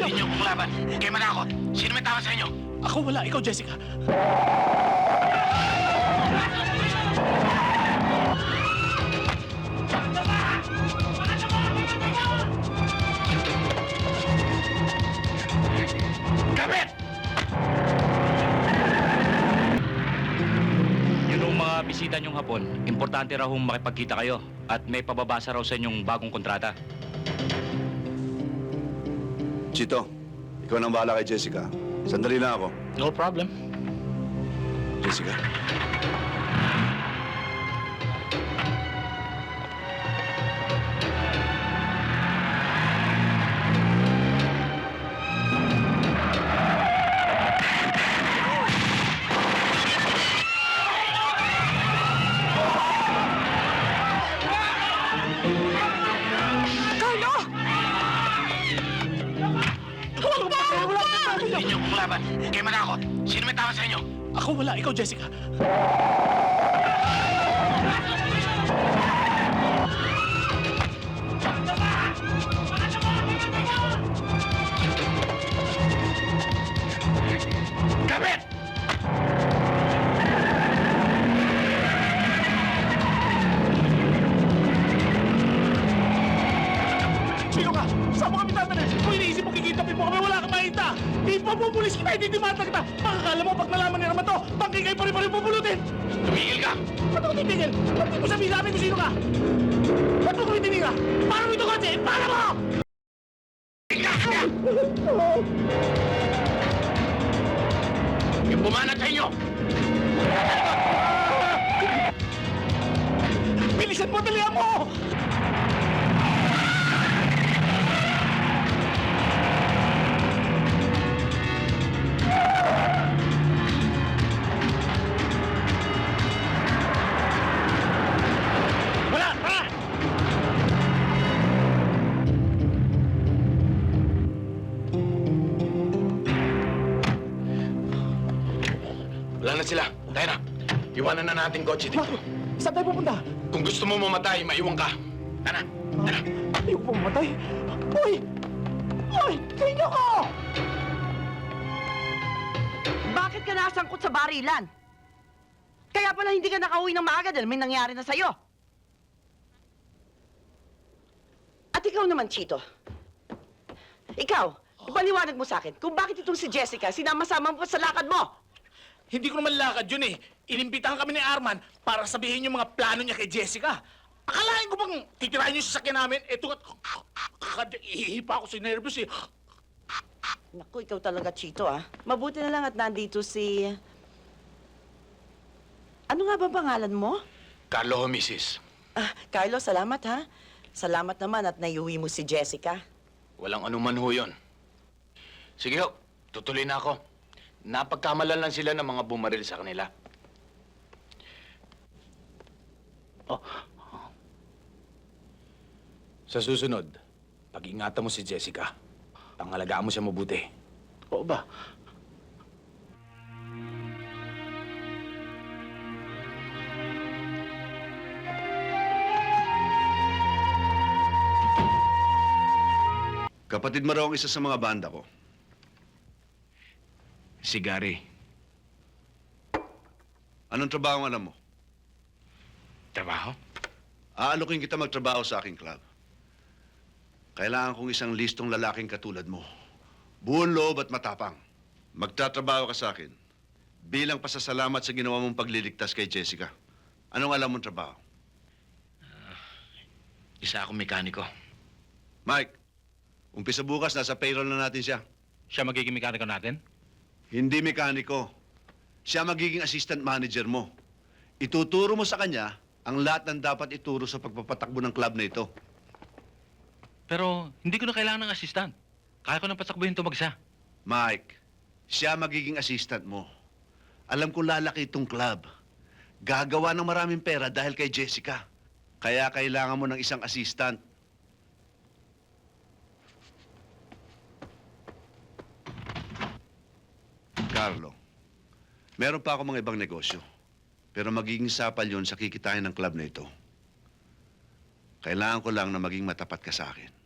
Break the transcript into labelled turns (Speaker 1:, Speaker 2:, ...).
Speaker 1: Hindi niyo kong laban. Kayo manakot. Sino may tama sa inyo?
Speaker 2: Ako wala, ikaw Jessica.
Speaker 1: Kapit!
Speaker 3: Yung mga bisita niyong hapon, importante raw hong makipagkita kayo at may pababasa raw sa inyong bagong kontrata.
Speaker 4: Chito, ikaw nang bahala kay Jessica. Sandali lang ako.
Speaker 2: No problem.
Speaker 4: Jessica.
Speaker 1: Hindi niyo kong laban. Kayo manakot. Sino may tama sa inyo?
Speaker 2: Ako wala, ikaw Jessica.
Speaker 1: Kapit!
Speaker 2: Sino ka? Saan mo kami tatanong? Kung iniisip mo kikitapin mo kami, wala kang makita. Ipapupulis kita, hindi timata kita. Makakala mo, pag nalaman ni Raman to, bangkay kayo pari-pari pupulutin.
Speaker 1: Tumigil ka!
Speaker 2: Ba't ako titigil? Ba't di mo sabihin sa amin kung sino ka? Ba't mo kami tinira? Paano mo ito, Kotse? Paano mo?
Speaker 1: Yung bumanat sa inyo!
Speaker 2: Bilisan mo, dalihan mo! Wala! Tara!
Speaker 1: Wala na sila. Tayo na. Iwanan na natin kotse dito.
Speaker 2: Marco, saan tayo pupunta?
Speaker 1: Kung gusto mo mamatay, maiwan ka. Tara. Tara.
Speaker 2: Ayaw po mamatay. Uy! Uy! Sino ko?
Speaker 5: Bakit ka nasangkot sa barilan? Kaya pala hindi ka nakauwi ng maaga dahil may nangyari na sa'yo. At ikaw naman, Chito. Ikaw, ipaliwanag mo sa akin kung bakit itong si Jessica sinama-sama mo pa sa lakad mo.
Speaker 2: Hindi ko naman lakad yun eh. Inimbitahan kami ni Arman para sabihin yung mga plano niya kay Jessica. Akalain ko bang titirahin niyo sa sasakyan namin? Eto nga, ihihipa ako sa nervous eh.
Speaker 5: Naku, ikaw talaga, Chito, ah. Mabuti na lang at nandito si... Ano nga ba pangalan mo?
Speaker 1: Carlo ho, Mrs.
Speaker 5: Ah, Carlos, salamat, ha? Salamat naman at naiuwi mo si Jessica.
Speaker 1: Walang anuman ho yun. Sige ho, tutuloy na ako. Napagkamalan lang sila ng mga bumaril sa kanila.
Speaker 6: Sa susunod, pag-ingatan mo si Jessica. Pangalagaan mo siya mabuti.
Speaker 2: Oo ba?
Speaker 4: Kapatid mo raw ang isa sa mga banda ko.
Speaker 1: Si Gary.
Speaker 4: Anong trabaho ang alam mo?
Speaker 1: Trabaho?
Speaker 4: Aalokin kita magtrabaho sa aking club. Kailangan kong isang listong lalaking katulad mo. Buong loob at matapang. Magtatrabaho ka sa akin bilang pasasalamat sa ginawa mong pagliligtas kay Jessica. Anong alam mong trabaho?
Speaker 1: Isa akong mekaniko.
Speaker 4: Mike, umpisa bukas, nasa payroll na natin siya.
Speaker 3: Siya magiging mekaniko natin?
Speaker 4: Hindi mekaniko. Siya magiging assistant manager mo. Ituturo mo sa kanya ang lahat ng dapat ituro sa pagpapatakbo ng club na ito.
Speaker 3: Pero hindi ko na kailangan ng assistant. Kaya ko nang pasakbuhin ito mag-isa.
Speaker 4: Mike, siya magiging assistant mo. Alam ko lalaki itong club. Gagawa ng maraming pera dahil kay Jessica. Kaya kailangan mo ng isang assistant. Carlo, meron pa ako mga ibang negosyo. Pero magiging sapal yon sa kikitain ng club na ito. Kailangan ko lang na maging matapat ka sa akin.